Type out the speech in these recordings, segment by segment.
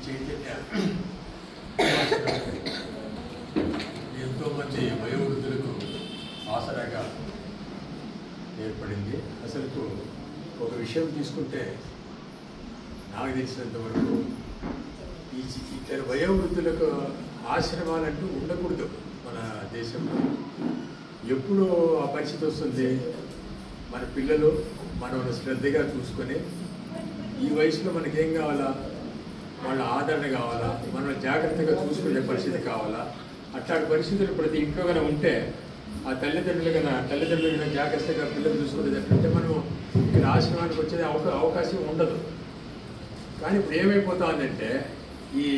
చైతన్య ఎంతోమంది వయోవృద్ధులకు ఆసరాగా ఏర్పడింది. అసలు ఒక విషయం తీసుకుంటే నాకు తెలిసినంత వరకు ఇతర వయోవృద్ధులకు ఆశ్రమాలంటూ ఉండకూడదు మన దేశంలో. ఎప్పుడు ఆ పరిస్థితి వస్తుంది, మన పిల్లలు మనం శ్రద్ధగా చూసుకొని ఈ వయసులో మనకేం కావాలా, వాళ్ళ ఆదరణ కావాలా, మనం జాగ్రత్తగా చూసుకునే పరిస్థితి కావాలా. అట్లాంటి పరిస్థితులు ప్రతి ఇంట్లో కన్నా ఉంటే ఆ తల్లిదండ్రులు కన్నా జాగ్రత్తగా పిల్లలు చూసుకునేటట్టుంటే మనం ఇక్కడ ఆశ్రమానికి వచ్చేది అవకాశం ఉండదు. కానీ ఇప్పుడు ఏమైపోతుందంటే ఈ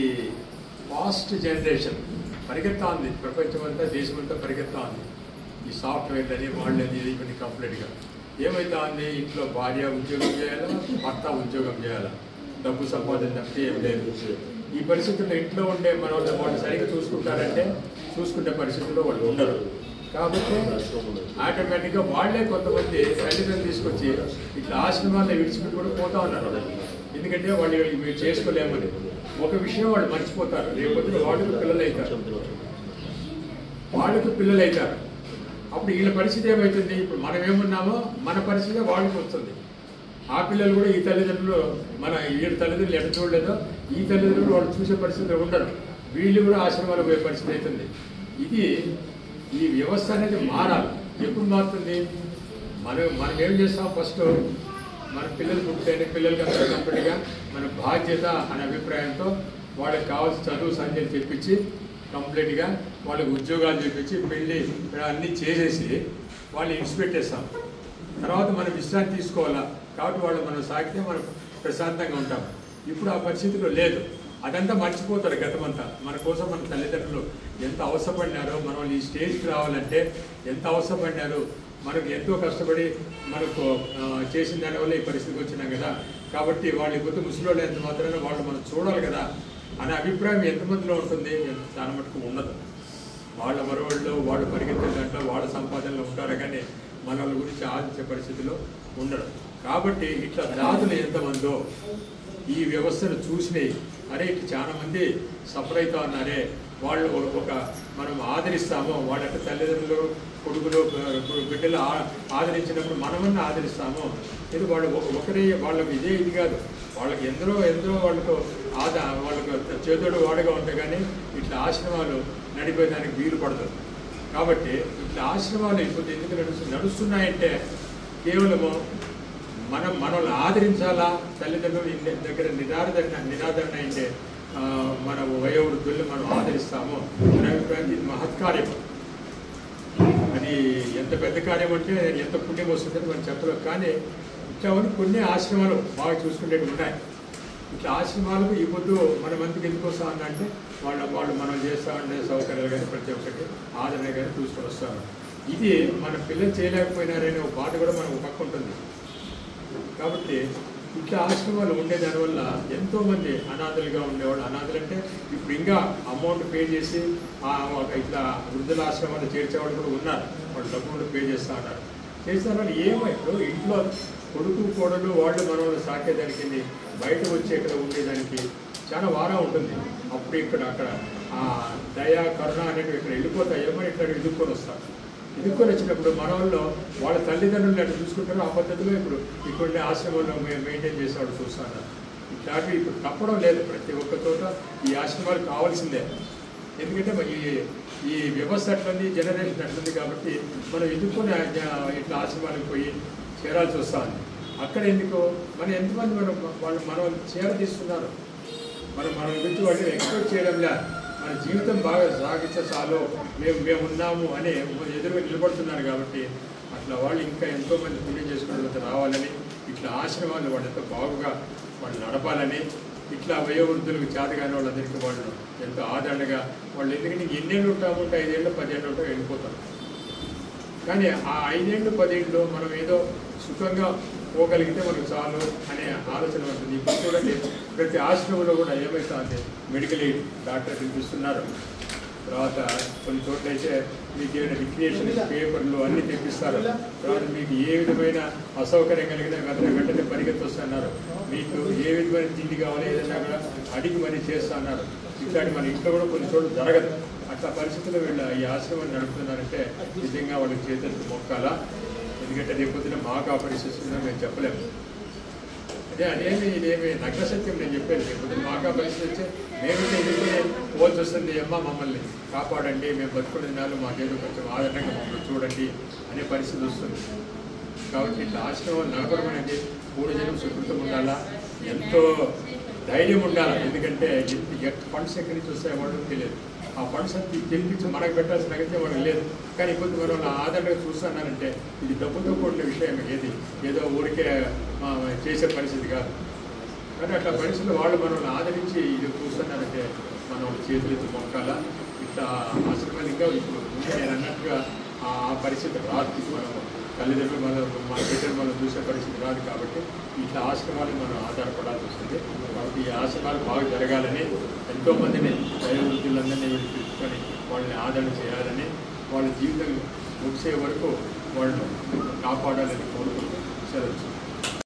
ఫాస్ట్ జనరేషన్ పరిగెత్తా ఉంది, ప్రపంచం అంతా దేశమంతా పరిగెత్తా ఉంది. ఈ సాఫ్ట్వేర్ అని వాళ్ళని ఇవన్నీ కంప్లీట్గా ఏమైతా ఉంది, ఇంట్లో భార్య ఉద్యోగం చేయాలా, భర్త ఉద్యోగం చేయాలా, డబ్బు సంపాదన తప్పితే ఏం లేదు. ఈ పరిస్థితుల్లో ఇంట్లో ఉండే వాళ్ళు సరిగ్గా చూసుకుంటే పరిస్థితుల్లో వాళ్ళు ఉండరు. కాబట్టి ఆటోమేటిక్గా వాళ్ళే కొంతమంది తల్లిదండ్రులు తీసుకొచ్చి ఇట్లా ఆశ్రమాల్లో విడిచిపెట్టి కూడా పోతా ఉన్నారు. ఎందుకంటే వాళ్ళు మీరు చేసుకోలేమని ఒక విషయం వాళ్ళు మర్చిపోతారు. రేపొద్దున వాళ్ళకి పిల్లలు అవుతారు. అప్పుడు వీళ్ళ పరిస్థితి ఏమవుతుంది, ఇప్పుడు మనం ఏమున్నామో మన పరిస్థితి వాళ్ళకి వస్తుంది. ఆ పిల్లలు కూడా ఈ తల్లిదండ్రులు వీళ్ళ తల్లిదండ్రులు ఎక్కడ చూడలేదో ఈ తల్లిదండ్రులు వాళ్ళు చూసే పరిస్థితులు ఉండరు. వీళ్ళు కూడా ఆశ్రమాలకు పోయే పరిస్థితి అవుతుంది. ఈ వ్యవస్థ అనేది మారాలి. ఎప్పుడు మారుతుంది, మనం ఏం చేస్తాం, ఫస్ట్ మన పిల్లలు పుట్టితే పిల్లలకి అంతా కంప్లీట్గా మన బాధ్యత అనే అభిప్రాయంతో వాళ్ళకి కావాల్సిన చదువు సంధ్యలు తెప్పించి కంప్లీట్గా వాళ్ళకి ఉద్యోగాలు చూపించి పెళ్ళి అన్నీ చేసేసి వాళ్ళు ఇన్స్పెక్టేస్తాం. తర్వాత మనం విశ్రాంతి తీసుకోవాలా, కాబట్టి వాళ్ళు మనం సాగితే మనం ప్రశాంతంగా ఉంటాం. ఇప్పుడు ఆ పరిస్థితిలో లేదు. అదంతా మర్చిపోతారు గతమంతా. మన కోసం మన తల్లిదండ్రులు ఎంత అవసరపడినారో, మనం ఈ స్టేజ్కి రావాలంటే ఎంత అవసరపడినారు, మనకు ఎంతో కష్టపడి మనకు చేసిన దానివల్ల ఈ పరిస్థితికి వచ్చినాం కదా. కాబట్టి వాళ్ళు కొత్త ముసలివాళ్ళు ఎంత మాత్రమే వాళ్ళు మనం చూడాలి కదా అనే అభిప్రాయం ఎంతమందిలో ఉంటుంది, చాలా మటుకు ఉండదు. వాళ్ళ మరవాళ్ళు వాళ్ళు పరిగెత్తే దాంట్లో వాళ్ళ సంపాదనలో ఉంటారు, కానీ మన వాళ్ళ గురించి ఆలోచించే పరిస్థితిలో ఉండరు. కాబట్టి ఇట్లా దాదులు ఎంతమందో ఈ వ్యవస్థను చూసినాయి, అరే ఇట్లా చాలామంది సఫర్ అవుతా ఉన్నారే, వాళ్ళు మనం ఆదరిస్తామో వాళ్ళ తల్లిదండ్రులు కొడుకులు బిడ్డలు ఆదరించినప్పుడు మనమన్నా ఆదరిస్తామో. ఇది వాళ్ళు వాళ్ళకి ఇది కాదు, వాళ్ళకి ఎందరో వాళ్ళతో వాళ్ళకు చేతుడు వాడుగా ఉంటాయి. కానీ ఇట్లా ఆశ్రమాలు నడిపేదానికి వీలు పడదు. కాబట్టి ఇట్లా ఆశ్రమాలు ఇప్పుడు ఎందుకు నడుస్తున్నాయంటే కేవలము మనల్ని ఆదరించాలా, తల్లిదండ్రులు దగ్గర నిరాదరణ అంటే మన వయోవృద్ధుల్ని మనం ఆదరిస్తాము అనే అభిప్రాయం. ఇది మహత్కార్యం. అది ఎంత పెద్ద కార్యం అంటే ఎంత పుణ్యం వస్తుందని మనం చెప్పలేం. కానీ ఇట్లా కొన్ని ఆశ్రమాలు బాగా చూసుకునేవి ఉన్నాయి. ఇట్లా ఆశ్రమాలకు ఈ పొద్దు మన మందికి ఎందుకు వస్తా అంటే వాళ్ళు మనం చేస్తూ ఉండే సౌకర్యాలు కానీ ప్రతి ఒక్కటి ఆదరణ కానీ చూసుకొని వస్తాము. ఇది మన పిల్లలు చేయలేకపోయినారనే ఒక బాధ కూడా మనకు పక్క ఉంటుంది. కాబట్టి ఇట్లా ఆశ్రమాలు ఉండే దానివల్ల ఎంతోమంది అనాథలుగా ఉండేవాళ్ళు, అనాథలు అంటే ఇప్పుడు ఇంకా అమౌంట్ పే చేసి ఇట్లా వృద్ధుల ఆశ్రమాలు చేర్చేవాళ్ళు కూడా ఉన్నారు. వాళ్ళు డబ్బులు పే చేస్తూ ఉన్నారు. చేసిన వాళ్ళు ఏమైపు ఇంట్లో కొడుకు కోడలు వాళ్ళు మనవాళ్ళు సాకేదానికి బయట వచ్చి ఇక్కడ ఉండేదానికి చాలా వారా ఉంటుంది. అప్పుడు అక్కడ ఆ దయ కరుణ అనేవి ఇక్కడ వెళ్ళిపోతాయేమో, ఇక్కడ ఎదుర్కొని వస్తారు. ఎదుర్కొని వచ్చినప్పుడు మన వాళ్ళు వాళ్ళ తల్లిదండ్రులు అట్లా చూసుకుంటారు. ఆ పద్ధతిలో ఇప్పుడు ఇక్కడ ఆశ్రమంలో మెయింటైన్ చేసేవాళ్ళు చూస్తున్నారు. ఇట్లాంటివి ఇప్పుడు తప్పడం లేదు. ప్రతి ఒక్క చోట ఈ ఆశ్రమాలు కావాల్సిందే. ఎందుకంటే ఈ వ్యవస్థ అట్లుంది, జనరేషన్ అట్లుంది. కాబట్టి మనం ఎదుర్కొని ఇట్లా ఆశ్రమాలకు పోయి చేరాల్సి వస్తుంది. అక్కడ ఎందుకు ఎంతమంది మనం చేరదీస్తున్నారు. మనం గురించి వాళ్ళని ఎక్స్పెక్ట్ చేయడంలే. మన జీవితం బాగా సాగించే చాలు, మేము ఉన్నాము అనే ఎదురుగా నిలబడుతున్నారు. కాబట్టి అట్లా వాళ్ళు ఇంకా ఎంతోమంది పుణ్యం చేసుకున్న రావాలని, ఇట్లా ఆశ్రమాలు వాళ్ళు ఎంతో బాగుగా వాళ్ళు నడపాలని, ఇట్లా వయోవృద్ధులకు చేతగాని వాళ్ళందరికీ వాళ్ళు ఎంతో ఆదరణగా వాళ్ళు, ఎందుకంటే ఎన్నేళ్ళు ఉంటామంటే 5 ఏళ్ళు 10 ఏళ్ళు ఉంటాం వెళ్ళిపోతారు. కానీ ఆ 5 ఏళ్ళు 10 ఏళ్ళు మనం ఏదో సుఖంగా పోగలిగితే మనకు చాలు అనే ఆలోచన ఉంటుంది. ఇప్పుడు చూడండి ప్రతి ఆశ్రమంలో కూడా ఏమవుతుంది, మెడికల్ ఎయిడ్ డాక్టర్ పిలిపిస్తున్నారు. తర్వాత కొన్ని చోట్ల అయితే మీకు ఏమైనా రిక్రియేషన్ పేపర్లు అన్నీ తెప్పిస్తారు. తర్వాత మీకు ఏ విధమైన అసౌకర్యం కలిగినా వెంటనే పరిగెత్తొస్తున్నారు. మీకు ఏ విధమైన తిండి కావాలి ఏదైనా కూడా అడిగి మరీ చేస్తున్నారు. ఇట్లాంటి మన ఇంట్లో కూడా కొన్ని చోట్ల జరగదు. అట్లా పరిస్థితుల్లో వీళ్ళు ఈ ఆశ్రమాన్ని నడుపుతున్నారంటే నిజంగా వాళ్ళకి చేతులకు మొక్కాలా. ఎందుకంటే రేపొద్దున మాకు ఆ పరిస్థితి మేము చెప్పలేము. ఇదేమి నగ్న సత్యం నేను చెప్పేది. రేపొద్దున మాకు ఆ పరిస్థితి వచ్చే మేమైతే ఎదుర్కొని పోల్సి వస్తుంది. అమ్మ మమ్మల్ని కాపాడండి, మేము బతుకునే దినాలు మాకేదో కొంచెం ఆదరణంగా మమ్మల్ని చూడండి అనే పరిస్థితి వస్తుంది. కాబట్టి ఇట్లా ఆశ్రమం నడపడం అనేది పూర్వజన్మ సుకృతం ఉండాలా, ఎంతో ధైర్యం ఉండాలి. ఎందుకంటే ఫండ్స్ ఎక్కడి నుంచి వస్తాయో వాళ్ళకి తెలియదు. ఆ ఫండ్స్ అంతా తెలిపించి మనకు పెట్టాల్సిన అగత్యం మనకు లేదు. కానీ ఇప్పుడు మనం ఆదరణగా చూస్తున్నారంటే ఇది డబ్బుతో కూడిన విషయం. ఏదో ఊరికే చేసే పరిస్థితి కాదు. కానీ అట్లా పరిస్థితులు వాళ్ళు మనల్ని ఆదరించి ఇది చూస్తున్నారంటే మనం చేతులెత్తి మొక్కాలా. ఇట్లా ఆశ్రమాలు ఇంకా ఇప్పుడు నేను అన్నట్టుగా ఆ పరిస్థితి రాదు. మనం తల్లిదండ్రులు మన బిడ్డలు మనం చూసే పరిస్థితి రాదు. కాబట్టి ఇట్లా ఆశ్రమాలకు మనం ఆధారపడాల్సి వస్తుంది. కాబట్టి ఈ ఆశ్రమాలు బాగా జరగాలని ఎంతోమందిని దైవవృద్ధులందరినీ వీళ్ళు పిలుచుకొని వాళ్ళని ఆదరణ చేయాలని, వాళ్ళ జీవితం ముగిసే వరకు వాళ్ళను కాపాడాలని కోరుకుంటూ సెలవు.